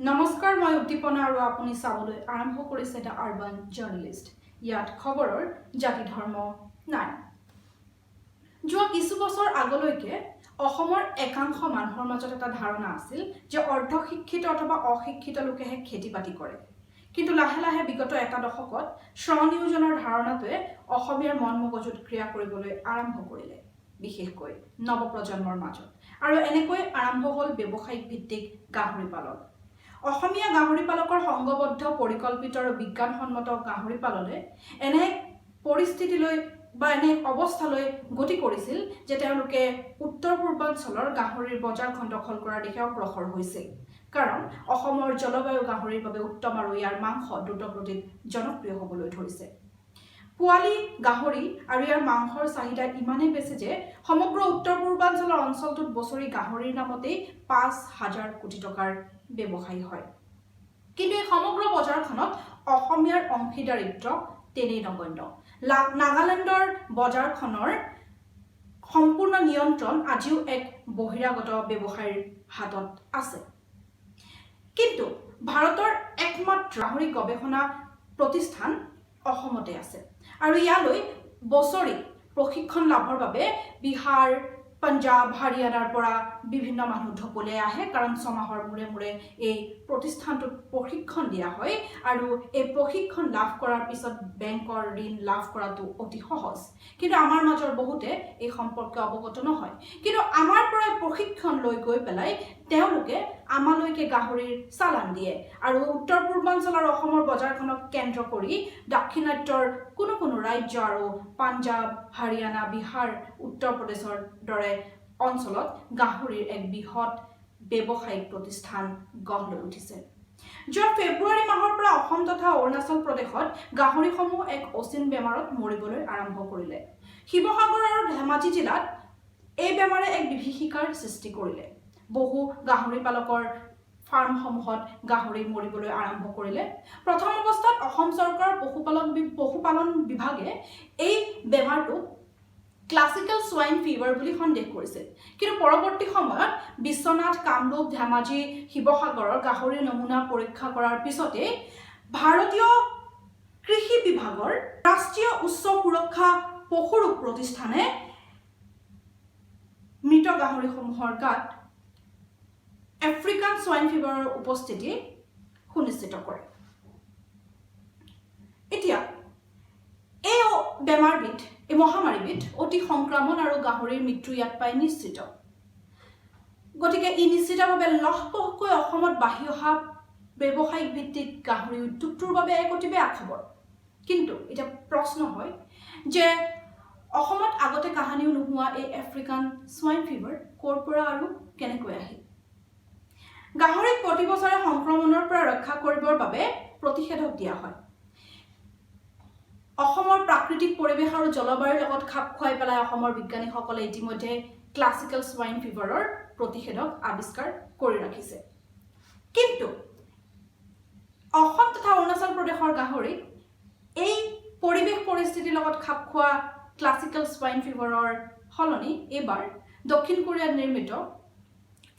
নমস্কাৰ মই উদ্দীপনা আৰু আপুনি চাবলৈ আৰম্ভ কৰিছে এটা আৰবান জাৰ্নেলিষ্ট ইয়াত খবৰৰ জাতি ধৰ্ম নাই যোৱা কিছু বছৰ আগলৈকে অসমৰ একাংশ মানুহৰ মাজত এটা ধাৰণা আছিল যে অৰ্ধশিক্ষিত অথবা অশিক্ষিত লোকেহে খেতি-বাতি কৰে কিন্তু লাহে লাহে বিগত এটা দশকত স্বনিয়োজনৰ ধাৰণাটোৱে অসমীয়াৰ মন মগজুত ক্ৰিয়া কৰিবলৈ আৰম্ভ কৰিলে বিশেষকৈ নৱপ্ৰজন্মৰ মাজত আৰু এনেকৈ আৰম্ভ হ'ল ব্যৱসায়িক ভিত্তিক গাহৰি পালন অসমীয়া গাহৰি পালকৰ সংগবদ্ধ পৰিকল্পিত আৰু বিজ্ঞানসন্মত গাহৰি পালনে এনে পৰিস্থিতিলৈ বা এনে অৱস্থালৈ গতি কৰিছিল যে তেওঁলোকে উত্তৰ পূৰ্বাঞ্চলৰ গাহৰিৰ বজাৰখন দখল কৰাৰ দিশে অগ্ৰসৰ হৈছিল কাৰণ অসমৰ জলবায়ু গাহৰিৰ বাবে উত্তম আৰু ইয়াৰ মাংস দ্ৰুতগতিত জনপ্ৰিয় হ'বলৈ ধৰিছে পোৱালি গাহৰি আৰু ইয়াৰ মাংসৰ চাহিদা ইমানেই বেছি যে সমগ্ৰ উত্তৰ পূৰ্বাঞ্চলৰ অঞ্চলটোত বছৰি গাহৰিৰ নামতেই ৫,০০০ কোটি টকাৰ ব্যৱসায়ী হয় কিন্তু এই সমগ্ৰ বজাৰখনত অসমীয়াৰ অংশীদাৰিত্ব তেনেই নগণ্য নাগালেণ্ডৰ বজাৰখনৰ সম্পূৰ্ণ নিয়ন্ত্ৰণ আজিও এক বহিৰাগত ব্যৱসায়ীৰ হাতত আছে কিন্তু ভাৰতৰ একমাত্ৰ গাহৰি গৱেষণা প্ৰতিষ্ঠান অসমতে আছে আৰু ইয়ালৈ বছৰি প্ৰশিক্ষণ লাভৰ বাবে বিহাৰ পঞ্জাব হাৰিয়ানাৰ পৰা বিভিন্ন মানুহ ঢপলে আহে কাৰণ ছমাহৰ মূৰে মূৰে এই প্ৰতিষ্ঠানটোত প্ৰশিক্ষণ দিয়া হয় আৰু এই প্ৰশিক্ষণ লাভ কৰাৰ পিছত বেংকৰ ঋণ লাভ কৰাটো অতি সহজ কিন্তু আমাৰ মাজৰ বহুতে এই সম্পৰ্কে অৱগত নহয় কিন্তু আমাৰ পৰা প্ৰশিক্ষণ লৈ গৈ পেলাই তেওঁলোকে আমালৈকে গাহৰিৰ চালান দিয়ে আৰু উত্তৰ পূৰ্বাঞ্চলৰ অসমৰ বজাৰখনক কেন্দ্ৰ কৰি দক্ষিণাত্যৰ কোনো ৰাজ্য আৰু পঞ্জাব হাৰিয়ানা বিহাৰ উত্তৰ প্ৰদেশৰ দৰে অঞ্চলত গাহৰিৰ এক বৃহৎ ব্যৱসায়িক প্ৰতিষ্ঠান গঢ় লৈ উঠিছে যোৱা ফেব্ৰুৱাৰী মাহৰ পৰা অসম তথা অৰুণাচল প্ৰদেশত গাহৰিসমূহ এক অচিন বেমাৰত মৰিবলৈ আৰম্ভ কৰিলে শিৱসাগৰ আৰু ধেমাজি জিলাত এই বেমাৰে এক বিভীষিকাৰ সৃষ্টি কৰিলে বহু গাহৰি পালকৰ ফাৰ্মসমূহত গাহৰি মৰিবলৈ আৰম্ভ কৰিলে প্ৰথম অৱস্থাত অসম চৰকাৰৰ পশুপালন বিভাগে এই বেমাৰটো ক্লাছিকেল সোয়াইন ফিভাৰ বুলি সন্দেহ কৰিছিল কিন্তু পৰৱৰ্তী সময়ত বিশ্বনাথ কামৰূপ ধেমাজি শিৱসাগৰৰ গাহৰি নমুনা পৰীক্ষা কৰাৰ পিছতে ভাৰতীয় কৃষি বিভাগৰ ৰাষ্ট্ৰীয় উচ্চ সুৰক্ষা পশুৰোগ প্ৰতিষ্ঠানে মৃত গাহৰিসমূহৰ গাত আফ্ৰিকান সোয়াইন ফিভাৰৰ উপস্থিতি সুনিশ্চিত কৰে এতিয়া এই বেমাৰবিধ এই মহামাৰীবিধ অতি সংক্ৰামক আৰু গাহৰিৰ মৃত্যু ইয়াত পাই নিশ্চিত গতিকে ই নিশ্চিতভাৱে লহপহকৈ অসমত বাঢ়ি অহা ব্যৱসায়িক ভিত্তিক গাহৰি উদ্যোগটোৰ বাবে এক অতি বেয়া খবৰ কিন্তু এটা প্ৰশ্ন হয় যে অসমত আগতে কাহানিও নোহোৱা এই আফ্ৰিকান সোয়াইন ফিভাৰ ক'ৰ পৰা আৰু কেনেকৈ আহিল গাহৰিক প্ৰতি বছৰে সংক্ৰমণৰ পৰা ৰক্ষা কৰিবৰ বাবে প্ৰতিষেধক দিয়া হয় অসমৰ প্ৰাকৃতিক পৰিৱেশ আৰু জলবায়ুৰ লগত খাপ খুৱাই পেলাই অসমৰ বিজ্ঞানীসকলে ইতিমধ্যে ক্লাছিকেল সোয়াইন ফিভাৰৰ প্ৰতিষেধক আৱিষ্কাৰ কৰি ৰাখিছে কিন্তু অসম তথা অৰুণাচল প্ৰদেশৰ গাহৰি এই পৰিৱেশ পৰিস্থিতিৰ লগত খাপ খোৱা ক্লাছিকেল সোয়াইন ফিভাৰৰ সলনি এইবাৰ দক্ষিণ কোৰিয়াত নিৰ্মিত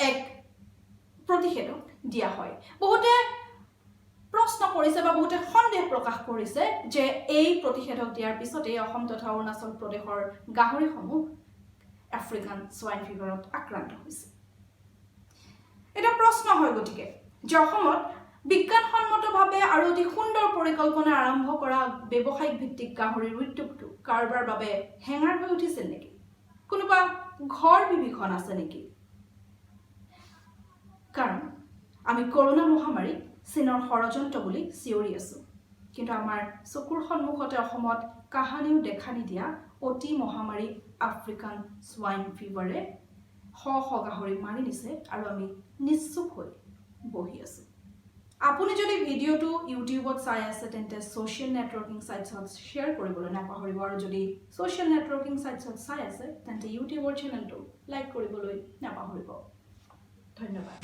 এক প্ৰতিষেধক দিয়া হয় বহুতে প্ৰশ্ন কৰিছে বা বহুতে সন্দেহ প্ৰকাশ কৰিছে যে এই প্ৰতিষেধক দিয়াৰ পিছতে অসম তথা অৰুণাচল প্ৰদেশৰ গাহৰিসমূহ আফ্ৰিকান সোয়াইন ফিভাৰত আক্ৰান্ত হৈছে এটা প্ৰশ্ন হয় গতিকে যে অসমত বিজ্ঞানসন্মতভাৱে আৰু অতি সুন্দৰ পৰিকল্পনা আৰম্ভ কৰা ব্যৱসায়িক ভিত্তিক গাহৰিৰ উদ্যোগটো কাৰোবাৰ বাবে হেঙাৰ হৈ উঠিছিল নেকি কোনোবা ঘৰ বিভীষণ আছে নেকি কাৰণ আমি কৰোনা মহামাৰী চীনৰ ষড়যন্ত্ৰ বুলি চিঞৰি আছো কিন্তু আমাৰ চকুৰ সন্মুখতে অসমত কাহানিও দেখা নিদিয়া অতি মহামাৰী আফ্ৰিকান সোয়াইন ফিভাৰে শ গাহৰি মাৰি নিছে আৰু আমি নিশ্চুপ হৈ বহি আছো আপুনি যদি ভিডিঅ'টো ইউটিউবত চাই আছে তেন্তে সোশ্যাল নেটৱৰ্কিং সাইটছত শ্বেয়াৰ কৰিবলৈ নাপাহৰিব আৰু যদি সোশ্যাল নেটৱৰ্কিং সাইটছত চাই আছে তেন্তে ইউটিউবৰ চেনেলটো লাইক কৰিবলৈ নাপাহৰিব ধন্যবাদ